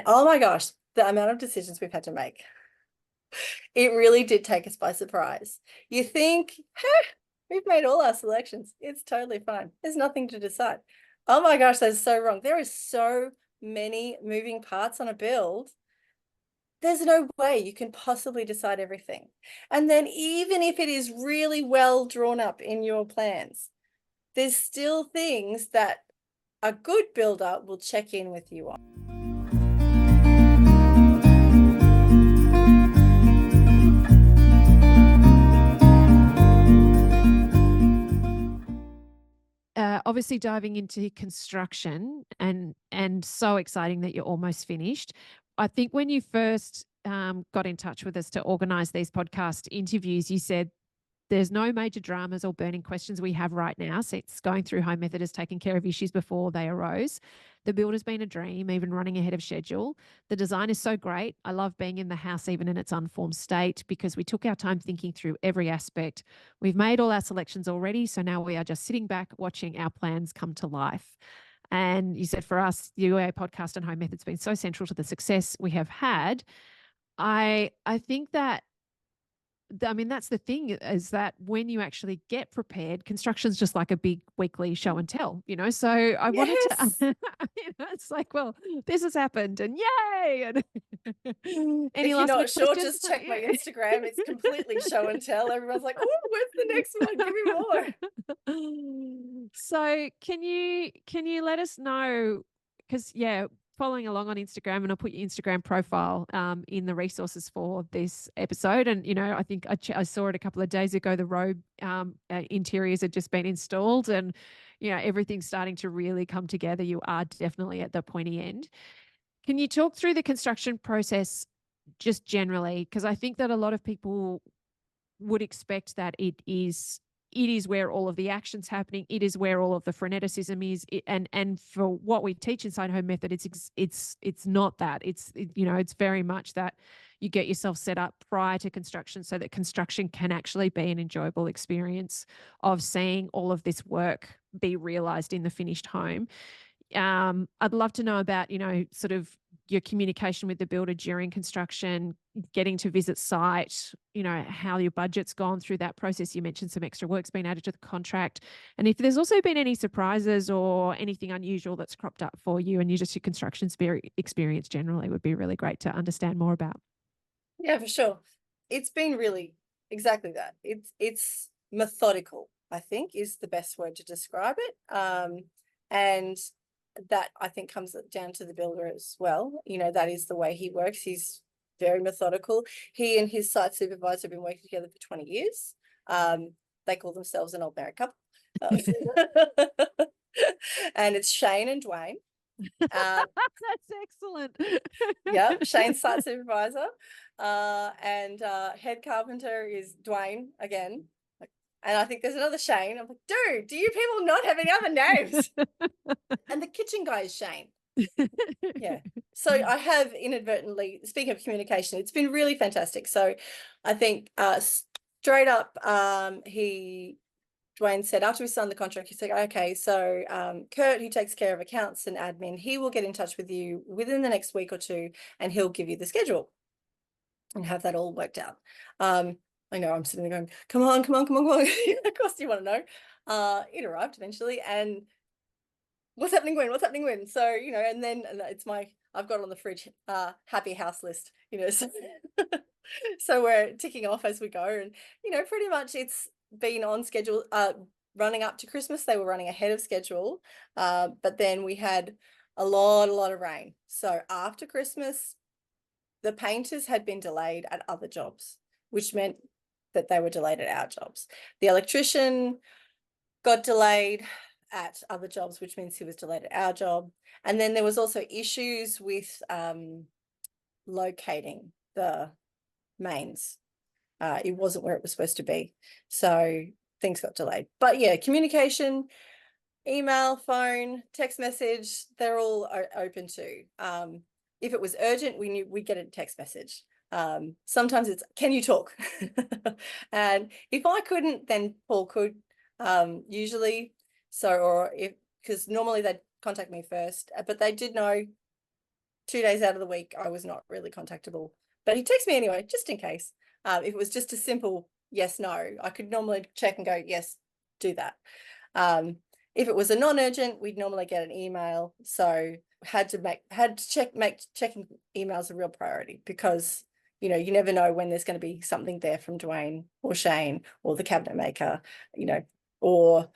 Oh my gosh, the amount of decisions we've had to make. It really did take us by surprise. You think, we've made all our selections. It's totally fine. There's nothing to decide. Oh my gosh, that's so wrong. There is so many moving parts on a build. There's no way you can possibly decide everything. And then even if it is really well drawn up in your plans, there's still things that a good builder will check in with you on. Obviously diving into construction and so exciting that you're almost finished. I think when you first got in touch with us to organize these podcast interviews, you said there's no major dramas or burning questions we have right now since going through Home Method has taken care of issues before they arose. The build has been a dream, even running ahead of schedule. The design is so great. I love being in the house, even in its unformed state, because we took our time thinking through every aspect. We've made all our selections already, so now we are just sitting back watching our plans come to life. And you said for us, the UA podcast and Home Method's been so central to the success we have had. I think that that's the thing is that when you actually get prepared, construction's just like a big weekly show and tell, So I wanted to, Yes. it's like, well, this has happened and yay. And any If you're last not minute sure, questions? just check my Instagram. It's completely show and tell. Everyone's like, oh, where's the next one? Give me more. So can you let us know? Because following along on Instagram, and I'll put your Instagram profile in the resources for this episode. And I think I saw it a couple of days ago. The robe interiors had just been installed, and everything's starting to really come together. You are definitely at the pointy end. Can you talk through the construction process just generally? Because I think that a lot of people would expect that it is where all of the action's happening. It is where all of the freneticism is. And for what we teach inside Home Method, it's not that. It's very much that you get yourself set up prior to construction so that construction can actually be an enjoyable experience of seeing all of this work be realized in the finished home. I'd love to know about, sort of your communication with the builder during construction, getting to visit site, how your budget's gone through that process. You mentioned some extra work's been added to the contract. And if there's also been any surprises or anything unusual that's cropped up for you and your construction experience generally would be really great to understand more about. Yeah, for sure. It's been really exactly that. It's methodical, I think, is the best word to describe it. And that I think comes down to the builder as well. That is the way he works. He's very methodical. He and his site supervisor have been working together for 20 years. They call themselves an old married couple. And it's Shane and Dwayne. That's excellent. Yeah, Shane's site supervisor. And head carpenter is Dwayne again. And I think there's another Shane. I'm like, dude, do you people not have any other names? And the kitchen guy is Shane. Yeah. So I have inadvertently, speaking of communication, it's been really fantastic. So I think straight up, Dwayne said after we signed the contract, he said, okay, so Kurt, who takes care of accounts and admin, he will get in touch with you within the next week or two, and he'll give you the schedule and have that all worked out. I know I'm sitting there going, come on. Of course you want to know. It arrived eventually, and what's happening when? So, and then I've got on the fridge, happy house list, so, so we're ticking off as we go. And, pretty much it's been on schedule, running up to Christmas. They were running ahead of schedule. But then we had a lot of rain. So after Christmas, the painters had been delayed at other jobs, which meant that they were delayed at our jobs. The electrician got delayed at other jobs, which means he was delayed at our job. And then there was also issues with locating the mains. It wasn't where it was supposed to be. So things got delayed. But yeah, communication, email, phone, text message, they're all open to. If it was urgent, we knew we'd get a text message. Sometimes it's, can you talk? And if I couldn't, then Paul could, usually. So, or if, because normally they'd contact me first, but they did know 2 days out of the week, I was not really contactable, but he texts me anyway, just in case. If it was just a simple yes, no, I could normally check and go, yes, do that. If it was a non-urgent, we'd normally get an email. So make checking emails a real priority, because you know, you never know when there's going to be something there from Dwayne or Shane or the cabinet maker, you know, or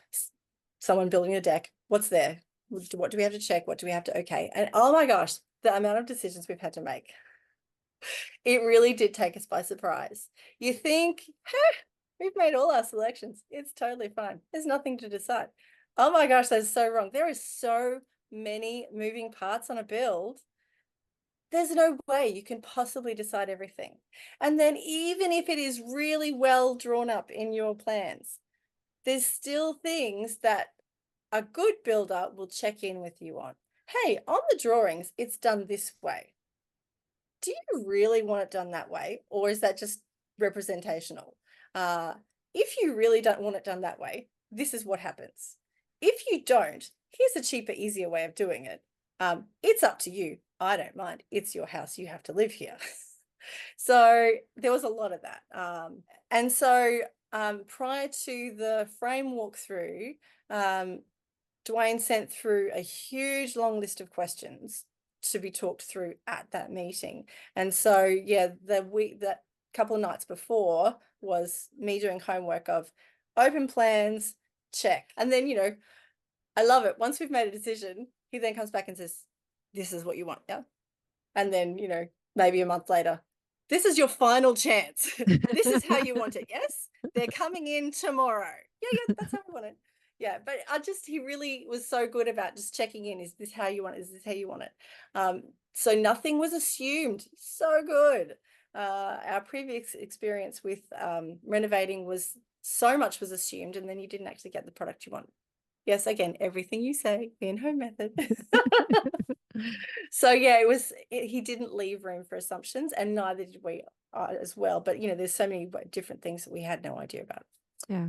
someone building a deck. What's there? What do we have to check? What do we have to okay? And oh my gosh, the amount of decisions we've had to make. It really did take us by surprise. You think, we've made all our selections. It's totally fine. There's nothing to decide. Oh my gosh, that's so wrong. There is so many moving parts on a build. There's no way you can possibly decide everything. And then even if it is really well drawn up in your plans, there's still things that a good builder will check in with you on. Hey, on the drawings, it's done this way. Do you really want it done that way? Or is that just representational? If you really don't want it done that way, this is what happens. If you don't, here's a cheaper, easier way of doing it. It's up to you. I don't mind. It's your house. You have to live here. So there was a lot of that. And so prior to the frame walkthrough, Dwayne sent through a huge long list of questions to be talked through at that meeting. And so, yeah, that couple of nights before was me doing homework of open plans, check. And then, you know, I love it. Once we've made a decision, he then comes back and says, this is what you want. Yeah. And then, you know, maybe a month later, this is your final chance. This is how you want it. Yes. They're coming in tomorrow. Yeah, that's how we want it. Yeah, but he really was so good about just checking in. Is this how you want it? Is this how you want it? So nothing was assumed. So good. Our previous experience with renovating was so much was assumed, and then you didn't actually get the product you want. Yes, again, everything you say in home method. So yeah, he didn't leave room for assumptions, and neither did we as well. But you know, there's so many different things that we had no idea about. Yeah.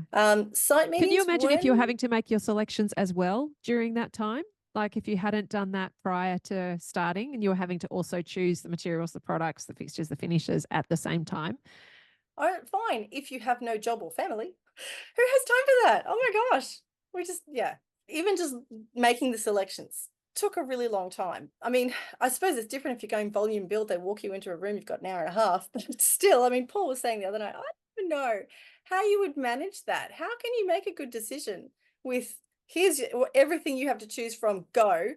Site meetings. Can you imagine if you're having to make your selections as well during that time? Like if you hadn't done that prior to starting and you were having to also choose the materials, the products, the fixtures, the finishes at the same time? Oh, fine. If you have no job or family, who has time for that? Oh my gosh. Even just making the selections took a really long time. I mean, I suppose it's different if you're going volume build, they walk you into a room, you've got an hour and a half, but still, I mean, Paul was saying the other night, I don't even know how you would manage that. How can you make a good decision with here's everything you have to choose from, go,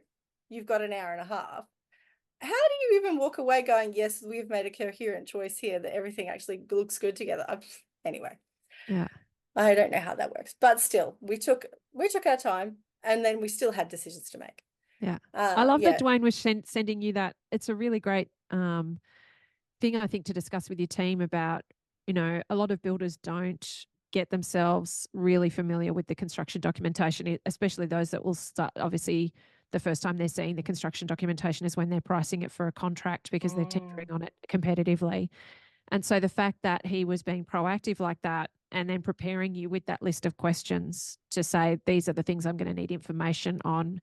you've got an hour and a half. How do you even walk away going, yes, we've made a coherent choice here that everything actually looks good together? Anyway. Yeah. I don't know how that works, but still, we took our time, and then we still had decisions to make. Yeah. I love that Dwayne was sending you that. It's a really great thing, I think, to discuss with your team about, you know, a lot of builders don't get themselves really familiar with the construction documentation, especially those that will start, obviously, the first time they're seeing the construction documentation is when they're pricing it for a contract because they're tendering on it competitively. And so the fact that he was being proactive like that and then preparing you with that list of questions to say, these are the things I'm going to need information on.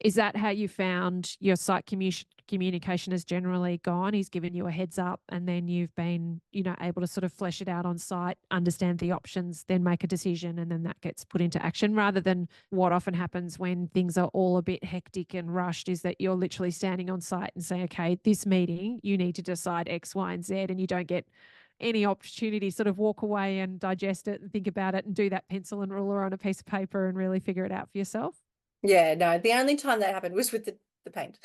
Is that how you found your site communication has generally gone? He's given you a heads up and then you've been, you know, able to sort of flesh it out on site, understand the options, then make a decision, and then that gets put into action, rather than what often happens when things are all a bit hectic and rushed is that you're literally standing on site and saying, okay, this meeting, you need to decide X, Y, and Z, and you don't get any opportunity to sort of walk away and digest it and think about it and do that pencil and ruler on a piece of paper and really figure it out for yourself. Yeah, no, the only time that happened was with the paint.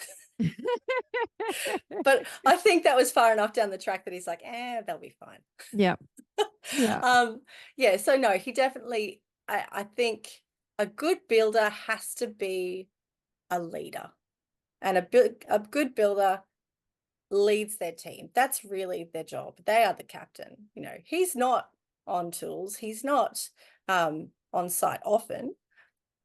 But I think that was far enough down the track that he's like, they'll be fine. Yeah. Yeah. Yeah, so no, he definitely, I think a good builder has to be a leader, and a good builder leads their team. That's really their job. They are the captain. You know, he's not on tools, he's not on site often,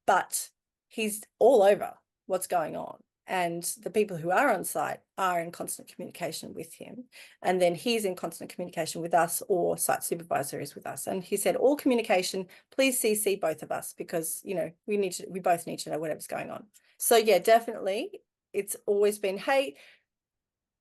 but he's all over what's going on. And the people who are on site are in constant communication with him. And then he's in constant communication with us, or site supervisor is with us. And he said, all communication, please CC both of us, because, you know, we both need to know whatever's going on. So yeah, definitely. It's always been, hey,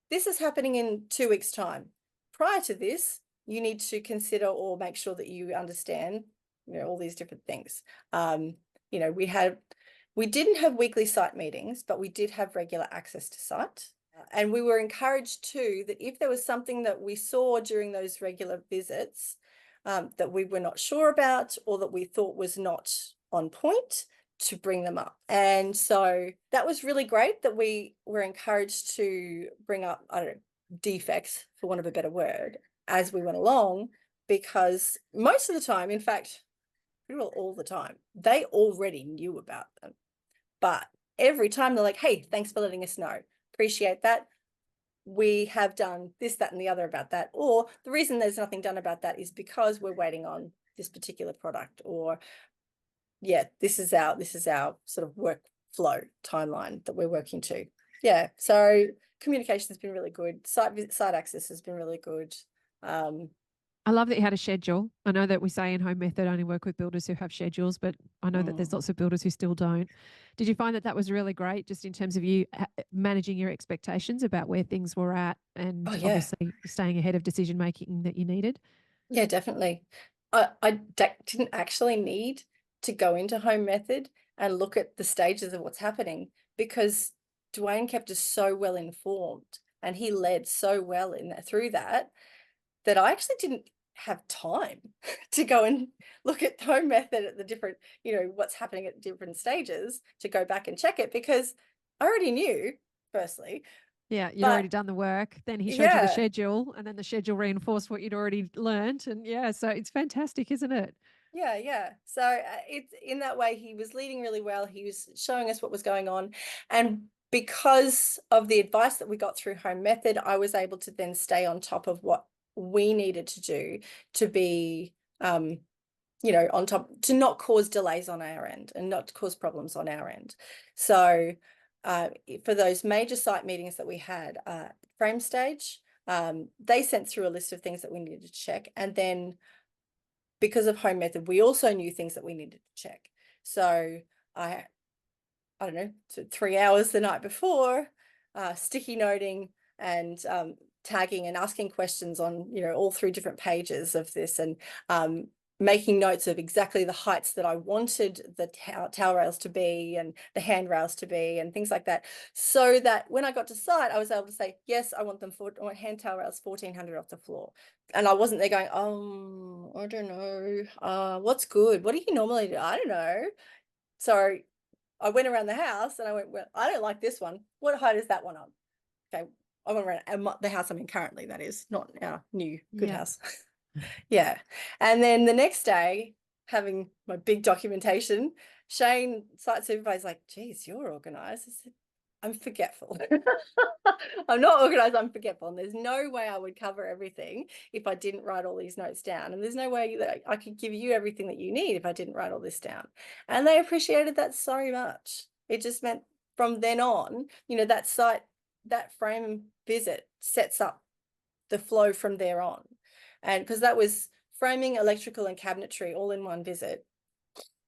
this is happening in 2 weeks' time. Prior to this, you need to consider or make sure that you understand, all these different things. We didn't have weekly site meetings, but we did have regular access to site. And we were encouraged too that if there was something that we saw during those regular visits that we were not sure about or that we thought was not on point, to bring them up. And so that was really great that we were encouraged to bring up, I don't know, defects, for want of a better word, as we went along, because most of the time, in fact, pretty well all the time, they already knew about them. But every time they're like, hey, thanks for letting us know. Appreciate that. We have done this, that, and the other about that. Or the reason there's nothing done about that is because we're waiting on this particular product, or yeah, this is our sort of workflow timeline that we're working to. Yeah, so communication has been really good. Site access has been really good. I love that you had a schedule. I know that we say in Home Method only work with builders who have schedules, but I know that there's lots of builders who still don't. Did you find that was really great, just in terms of you managing your expectations about where things were at, and obviously staying ahead of decision making that you needed? Yeah, definitely. I didn't actually need to go into Home Method and look at the stages of what's happening, because Dwayne kept us so well informed and he led so well through that I actually didn't have time to go and look at Home Method at the different, what's happening at different stages, to go back and check it, because I already knew, firstly. Yeah, you'd already done the work. Then he showed you the schedule, and then the schedule reinforced what you'd already learned. And yeah, so it's fantastic, isn't it? Yeah. So it's in that way, he was leading really well. He was showing us what was going on. And because of the advice that we got through Home Method, I was able to then stay on top of what we needed to do to be, on top, to not cause delays on our end and not cause problems on our end. So for those major site meetings that we had, frame stage, they sent through a list of things that we needed to check. And then because of Home Method, we also knew things that we needed to check. So I don't know, 3 hours the night before, sticky noting and tagging and asking questions on, all 3 different pages of this, and making notes of exactly the heights that I wanted the towel rails to be and the handrails to be and things like that, so that when I got to site, I was able to say, yes, I want hand towel rails 1400 off the floor. And I wasn't there going, oh, I don't know, what's good? What do you normally do? I don't know. So I went around the house and I went, well, I don't like this one. What height is that one on? Okay. I went around the house I'm in currently, that is, not our new good house. Yeah. And then the next day, having my big documentation, Shane, site supervisor, like, geez, you're organized. I said, I'm forgetful. I'm not organized, I'm forgetful. And there's no way I would cover everything if I didn't write all these notes down. And there's no way that I could give you everything that you need if I didn't write all this down. And they appreciated that so much. It just meant from then on, that site, that frame visit sets up the flow from there on. And because that was framing, electrical, and cabinetry all in one visit.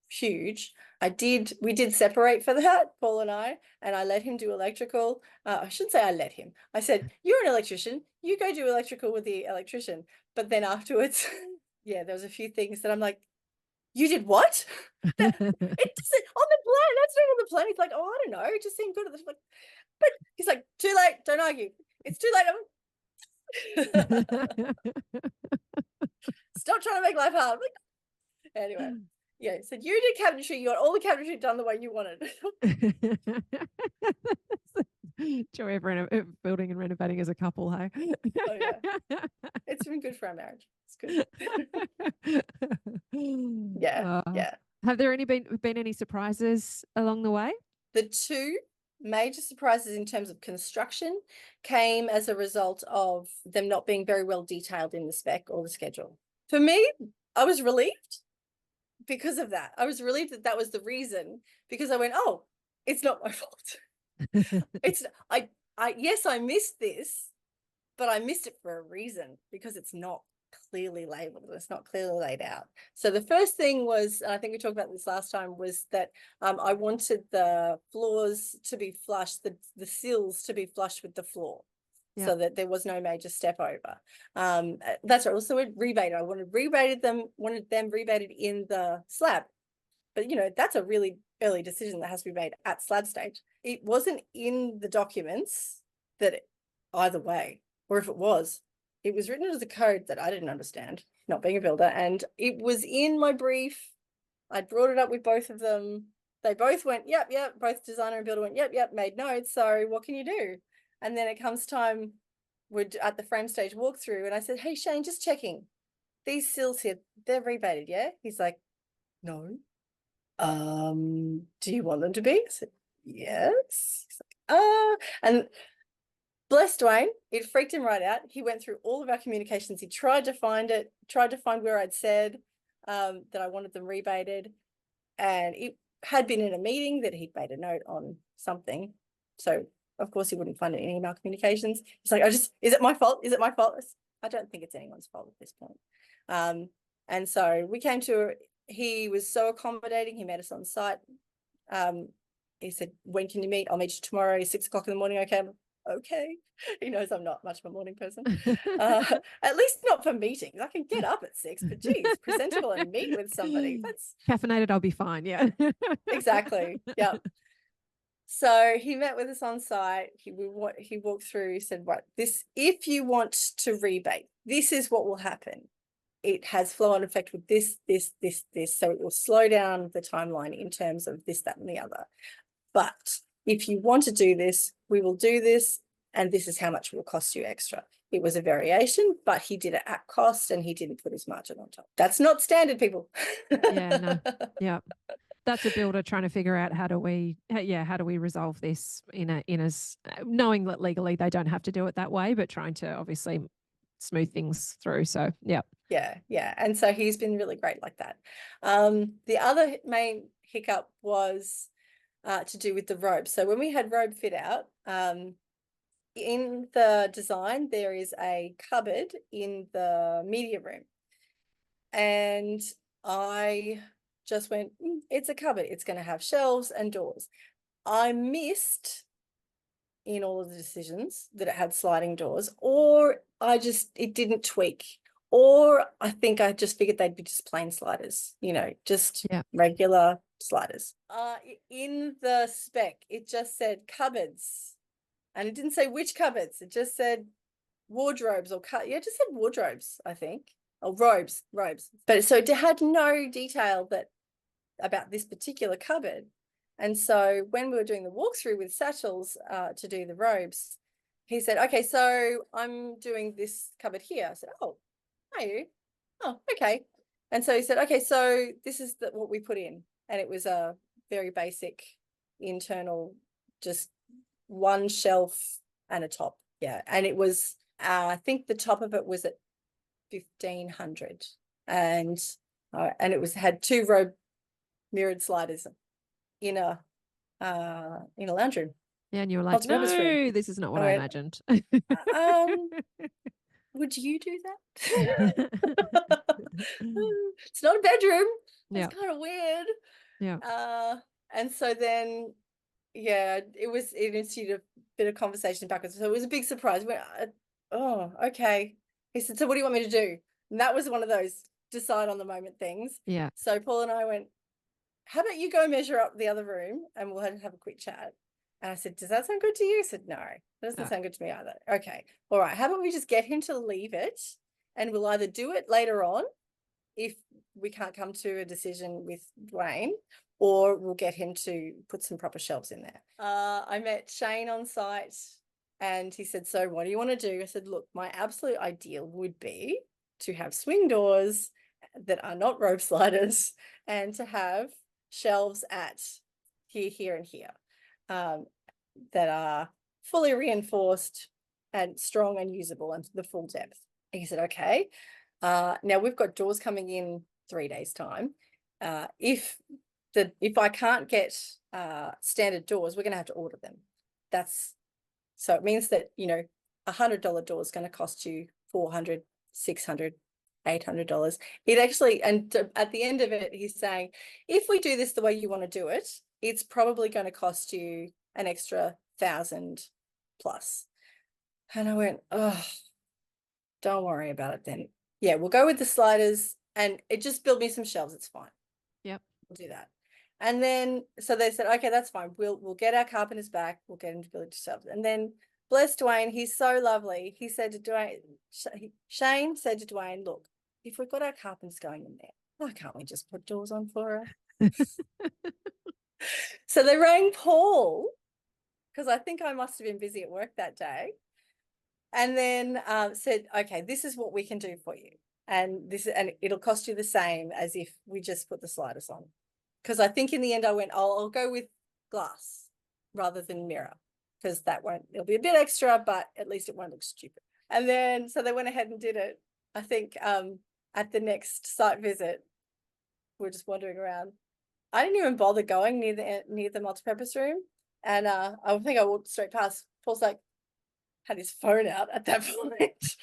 Huge. We did separate for that, Paul and I let him do electrical. I shouldn't say I let him. I said, you're an electrician, you go do electrical with the electrician. But then afterwards, yeah, there was a few things that I'm like, you did what? It doesn't on the plan. That's not on the plan. He's like, oh, I don't know. It just seemed good at the, like, but he's like, too late. Don't argue. It's too late. Stop trying to make life hard. Like, anyway. Yeah, so you did cabinetry, you got all the cabinetry done the way you wanted. Joy of building and renovating as a couple, hey? Oh, yeah. It's been good for our marriage. It's good. Yeah. Have there been any surprises along the way? The 2 major surprises in terms of construction came as a result of them not being very well detailed in the spec or the schedule. For me, I was relieved because of that. I was relieved that was the reason, because I went, oh, it's not my fault. Yes, I missed this, but I missed it for a reason, because it's not clearly labeled. It's not clearly laid out. So the first thing was, and I think we talked about this last time, was that I wanted the floors to be flush, the sills to be flush with the floor. so that there was no major step over. That's right. Also, it rebated. I wanted them rebated in the slab. But, you know, that's a really early decision that has to be made at slab stage. It wasn't in the documents that either way, or if it was written as a code that I didn't understand, not being a builder. And it was in my brief. I brought it up with both of them. They both went, yep, both designer and builder went, yep, made notes. So what can you do? And then it comes time, we're at the frame stage walkthrough, and I said, hey, Shane, just checking. These sills here, they're rebated, yeah? He's like, no. Do you want them to be? I said, yes. He's like, and bless Dwayne, it freaked him right out. He went through all of our communications. He tried to find where I'd said that I wanted them rebated. And it had been in a meeting that he'd made a note on something. So of course he wouldn't find it in email communications. He's like, is it my fault? Is it my fault? I don't think it's anyone's fault at this point. And so he was so accommodating. He met us on site. He said, when can you meet? I'll meet you tomorrow, 6 o'clock in the morning. Okay. Okay. He knows I'm not much of a morning person. At least not for meetings. I can get up at 6, but geez, presentable and meet with somebody. That's caffeinated, I'll be fine. Yeah. Exactly. Yeah. So he met with us on site. He walked through, he said, right, if you want to rebate, this is what will happen. It has flow on effect with this. So it will slow down the timeline in terms of this, that, and the other. But if you want to do this, we will do this. And this is how much it will cost you extra. It was a variation, but he did it at cost and he didn't put his margin on top. That's not standard, people. Yeah, no. Yeah. That's a builder trying to figure out how do we resolve this knowing that legally they don't have to do it that way, but trying to obviously smooth things through. So yeah. Yeah. And so he's been really great like that. The other main hiccup was to do with the robe. So when we had robe fit out, in the design, there is a cupboard in the media room. And I just went, it's a cupboard. It's going to have shelves and doors. I missed in all of the decisions that it had sliding doors, or it didn't tweak, or I think I just figured they'd be just plain sliders, just regular sliders. In the spec, it just said cupboards, and it didn't say which cupboards. It just said wardrobes it just said wardrobes, I think, or robes. But so it had no detail about this particular cupboard. And so when we were doing the walkthrough with Satchels to do the robes, he said, okay, so I'm doing this cupboard here. I said, oh, are you? Oh, okay. And so he said, okay, so this is what we put in. And it was a very basic internal, just one shelf and a top. Yeah. And it was, I think the top of it was at 1,500. And it had 2 robe mirrored sliders in a lounge room. Yeah, and you were like, no, this is not what I imagined. Would you do that? It's not a bedroom. It's kind of weird. Yeah. And so then, it ensued a bit of conversation backwards. So it was a big surprise. Oh, okay. He said, so what do you want me to do? And that was one of those decide on the moment things. Yeah. So Paul and I went, how about you go measure up the other room and we'll have a quick chat. And I said, does that sound good to you? He said, no, that doesn't sound good to me either. Okay. All right. How about we just get him to leave it and we'll either do it later on if we can't come to a decision with Dwayne, or we'll get him to put some proper shelves in there. I met Shane on site and he said, so what do you want to do? I said, look, my absolute ideal would be to have swing doors that are not rope sliders and to have shelves at here, and here that are fully reinforced and strong and usable and the full depth. And he said, okay. Now we've got doors coming in 3 days' time. If I can't get standard doors, we're going to have to order them. So it means that, $100 door is going to cost you $400, $600, $800. It actually, and at the end of it, he's saying, if we do this the way you want to do it, it's probably going to cost you an extra 1,000 plus. And I went, oh, don't worry about it then. Yeah, we'll go with the sliders and it just build me some shelves. It's fine. Yep. We'll do that. And then, so they said, okay, that's fine. We'll get our carpenters back. We'll get him to build it shelves. And then bless Dwayne, he's so lovely. He said to Dwayne, Shane said to Dwayne, look, if we've got our carpenters going in there, why can't we just put doors on for her? So they rang Paul, because I think I must have been busy at work that day. And then said, okay, this is what we can do for you. And it'll cost you the same as if we just put the sliders on. Because I think in the end I went, I'll go with glass rather than mirror, because it'll be a bit extra, but at least it won't look stupid. And then, so they went ahead and did it. I think at the next site visit, we're just wandering around. I didn't even bother going near the multipurpose room. And I think I walked straight past. Paul's like, had his phone out at that point.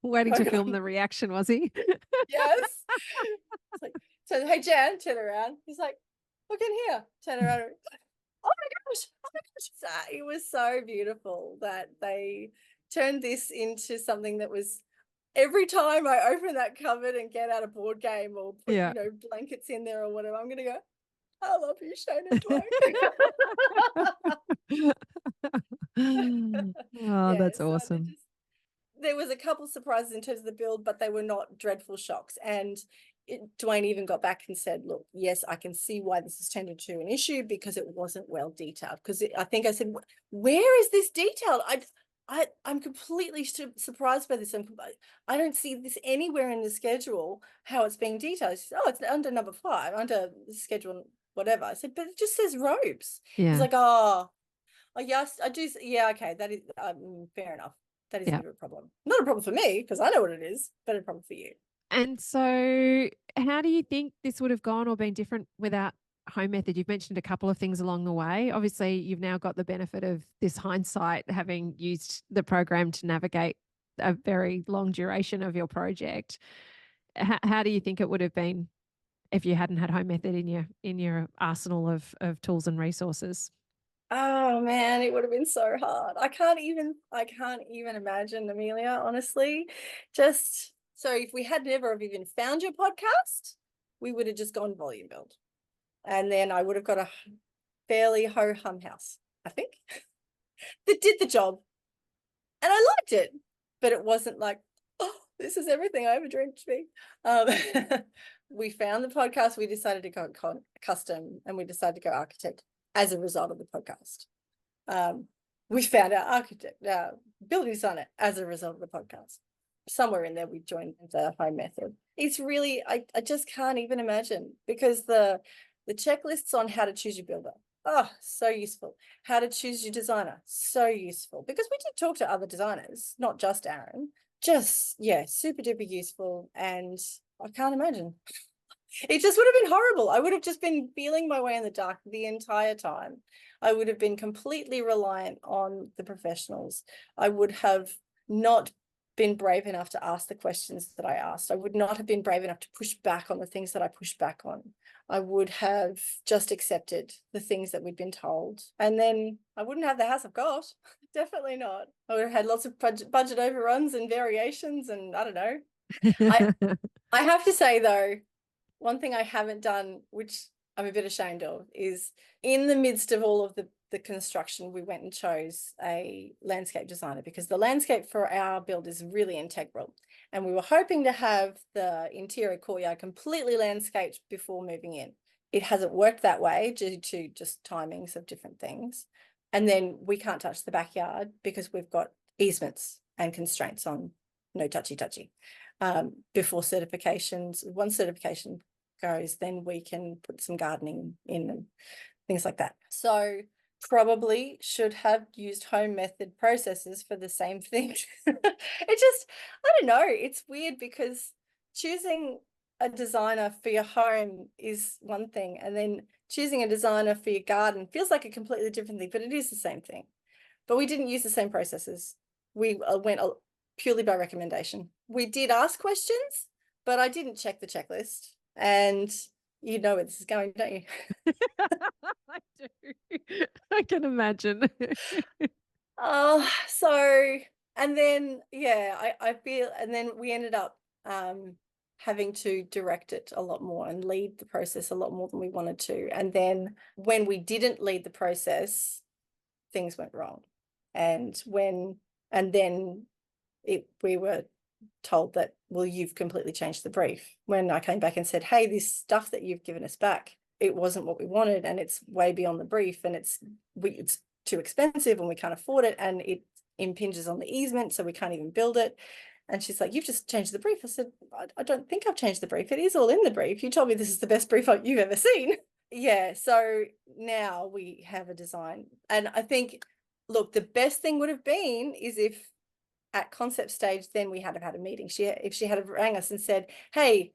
Waiting to film the reaction, was he? Yes. It's like, so hey Jan, turn around. He's like, look in here. Turn around. Oh my gosh. Oh my gosh. It was so beautiful that they turned this into something that was, every time I open that cupboard and get out a board game or put, Yeah. blankets in there or whatever, I'm gonna go, I love you, Shane and Dwayne. Oh, that's So awesome. there was a couple surprises in terms of the build, but they were not dreadful shocks. And Dwayne even got back and said, look, yes, I can see why this has turned into an issue, because it wasn't well detailed. Because I think I said, where is this detailed? I'm completely surprised by this. I don't see this anywhere in the schedule, how it's being detailed. She said, oh, it's under number 5, under the schedule, whatever. I said, but it just says robes. Yeah. He's like, oh, yes, I do. Yeah, okay, that is fair enough. That is a Yeah. bit of a problem. Not a problem for me, because I know what it is, but a problem for you. And so, how do you think this would have gone or been different without home method? You've mentioned a couple of things along the way. Obviously, you've now got the benefit of this hindsight, having used the program to navigate a very long duration of your project. How do you think it would have been if you hadn't had home method in your arsenal of tools and resources? Oh man, it would have been so hard. I can't even imagine, Amelia, honestly. Just so if we had never have even found your podcast, we would have just gone volume build. And then I would have got a fairly ho-hum house, I think, that did the job. And I liked it, but it wasn't like, oh, this is everything I ever dreamed to be. We found the podcast, we decided to go custom, and we decided to go architect as a result of the podcast. We found our architect, building designer as a result of the podcast. Somewhere in there, we joined the home method. It's really, I just can't even imagine, because the checklists on how to choose your builder, oh, so useful. How to choose your designer, so useful, because we did talk to other designers, not just Aaron. Just, yeah, super duper useful. And I can't imagine. It just would have been horrible. I would have just been feeling my way in the dark the entire time. I would have been completely reliant on the professionals. I would have not been brave enough to ask the questions that I asked. I would not have been brave enough to push back on the things that I pushed back on. I would have just accepted the things that we'd been told. And then I wouldn't have the house I've got. Definitely not. I would have had lots of budget overruns and variations, and I don't know. I have to say though, one thing I haven't done, which I'm a bit ashamed of, is in the midst of all of the construction, we went and chose a landscape designer, because the landscape for our build is really integral. And we were hoping to have the interior courtyard completely landscaped before moving in. It hasn't worked that way due to just timings of different things. And then we can't touch the backyard because we've got easements and constraints on no touchy. Before certifications, once certification goes, then we can put some gardening in and things like that. So probably should have used home method processes for the same thing. It just, I don't know, it's weird, because choosing a designer for your home is one thing, and then choosing a designer for your garden feels like a completely different thing, but it is the same thing. But we didn't use the same processes. We went purely by recommendation. We did ask questions, but I didn't check the checklist. And you know where this is going, don't you? I do. I can imagine. So And then, yeah, I feel, and then we ended up having to direct it a lot more and lead the process a lot more than we wanted to. And then when we didn't lead the process, things went wrong. And then we were told that, well, you've completely changed the brief. When I came back and said, hey, this stuff that you've given us back, it wasn't what we wanted, and it's way beyond the brief, and it's too expensive and we can't afford it, and it impinges on the easement, so we can't even build it. And she's like, you've just changed the brief. I said, I don't think I've changed the brief. It is all in the brief. You told me this is the best brief you've ever seen. Yeah, so now we have a design. And I think, look, the best thing would have been is if at concept stage, then we had to have had a meeting. If she had rang us and said, hey,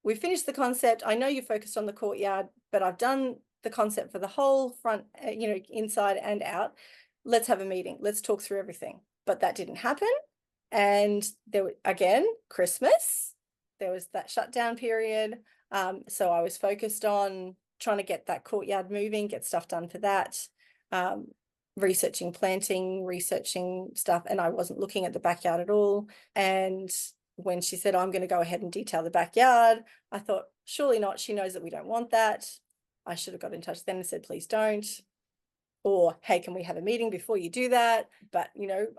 we finished the concept. I know you focused on the courtyard, but I've done the concept for the whole front, inside and out. Let's have a meeting. Let's talk through everything. But that didn't happen. And there was, again, Christmas, there was that shutdown period. So I was focused on trying to get that courtyard moving, get stuff done for that, researching planting, researching stuff. And I wasn't looking at the backyard at all. And when she said, I'm going to go ahead and detail the backyard, I thought, surely not. She knows that we don't want that. I should have got in touch then and said, please don't. Or, hey, can we have a meeting before you do that? But,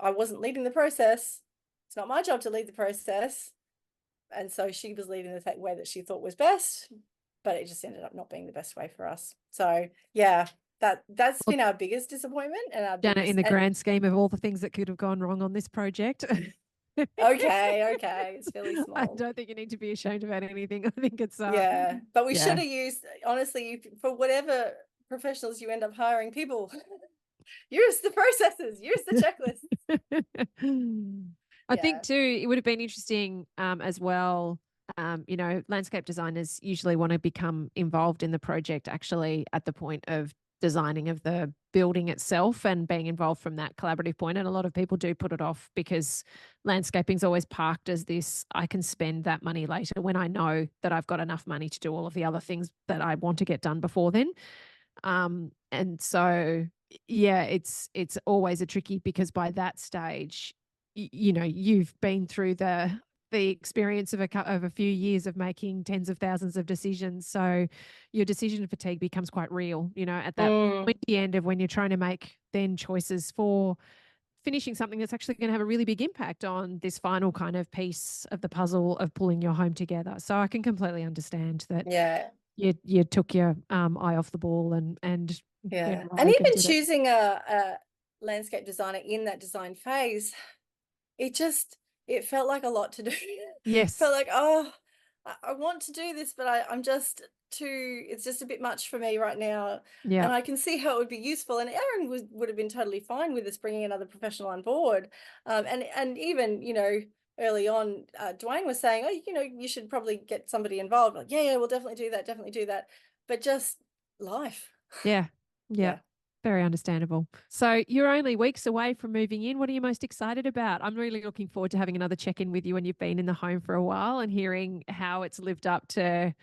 I wasn't leading the process. It's not my job to lead the process. And so she was leading the way that she thought was best, but it just ended up not being the best way for us. So yeah, that's been our biggest disappointment. And our Janet, biggest, in the grand scheme of all the things that could have gone wrong on this project. okay, it's fairly I small. don't think you need to be ashamed about anything. I think it's Yeah, but we yeah. should have used, honestly, for whatever professionals you end up hiring, people use the processes, use the checklist. I think too, it would have been interesting as well. Landscape designers usually want to become involved in the project actually at the point of designing of the building itself and being involved from that collaborative point. And a lot of people do put it off because landscaping is always parked as this, I can spend that money later when I know that I've got enough money to do all of the other things that I want to get done before then. And so, yeah, it's always a tricky, because by that stage, you've been through the experience of a few years of making tens of thousands of decisions. So your decision fatigue becomes quite real, at that pointy end of when you're trying to make then choices for finishing something that's actually going to have a really big impact on this final kind of piece of the puzzle of pulling your home together. So I can completely understand that. Yeah. You took your eye off the ball and yeah, and even choosing a landscape designer in that design phase, it felt like a lot to do. Yes. Felt like, oh, I want to do this, but I'm just it's just a bit much for me right now. Yeah. And I can see how it would be useful. And Aaron would have been totally fine with us bringing another professional on board. And even, early on, Dwayne was saying, oh, you should probably get somebody involved. Like, yeah, we'll definitely do that. But just life. Yeah. Very understandable. So you're only weeks away from moving in. What are you most excited about? I'm really looking forward to having another check-in with you when you've been in the home for a while and hearing how it's lived up to.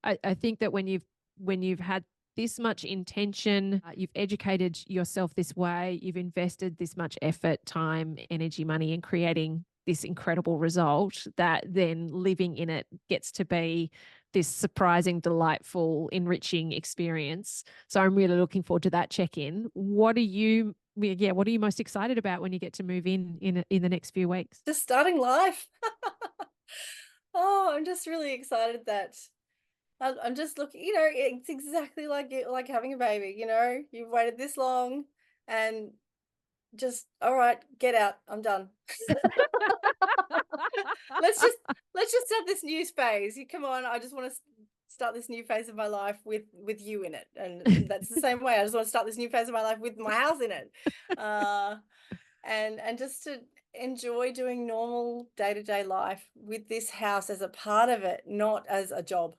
I think that when you've had this much intention, you've educated yourself this way, you've invested this much effort, time, energy, money in creating this incredible result, that then living in it gets to be this surprising, delightful, enriching experience. So I'm really looking forward to that check-in. What are you most excited about when you get to move in the next few weeks? Just starting life. Oh, I'm just really excited that I'm just looking, it's exactly like having a baby, you've waited this long and just, all right, get out. I'm done. let's just start this new phase. Come on, I just want to start this new phase of my life with you in it, and that's the same way. I just want to start this new phase of my life with my house in it, and just to enjoy doing normal day-to-day life with this house as a part of it, not as a job.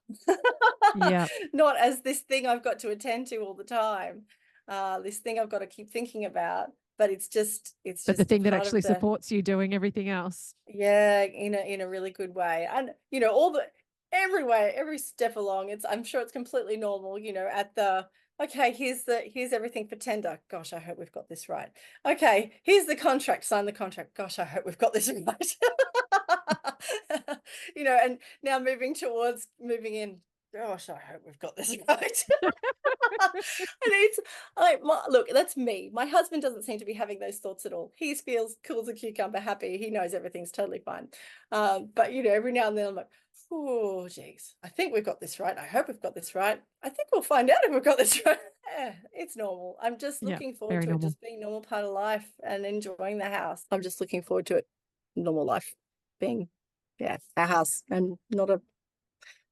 Yeah. Not as this thing I've got to attend to all the time, this thing I've got to keep thinking about. But it's just the thing that actually supports you doing everything else. Yeah, in a really good way. And every way, every step along, I'm sure it's completely normal, at the Okay, here's everything for tender. Gosh, I hope we've got this right. Okay, here's the contract. Sign the contract. Gosh, I hope we've got this right. And now moving towards moving in. Gosh, I hope we've got this right. And it's like, look, that's me. My husband doesn't seem to be having those thoughts at all. He feels cool as a cucumber, happy. He knows everything's totally fine. But every now and then I'm like, oh, geez, I think we've got this right. I hope we've got this right. I think we'll find out if we've got this right. It's normal. I'm just Yeah, looking forward very to it normal. just being normal part of life and enjoying the house. I'm just looking forward to it, normal life being, yeah, a house and not a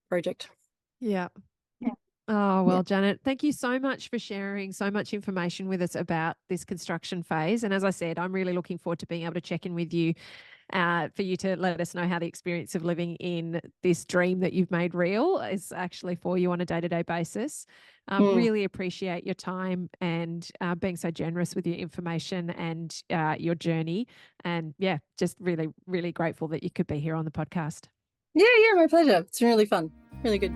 project. Yeah. Yeah. Oh, Yeah. well, Janet, thank you so much for sharing so much information with us about this construction phase. And as I said, I'm really looking forward to being able to check in with you for you to let us know how the experience of living in this dream that you've made real is actually for you on a day-to-day basis. Mm. Really appreciate your time and being so generous with your information and your journey. And yeah, just really, really grateful that you could be here on the podcast. Yeah, my pleasure. It's been really fun. Really good.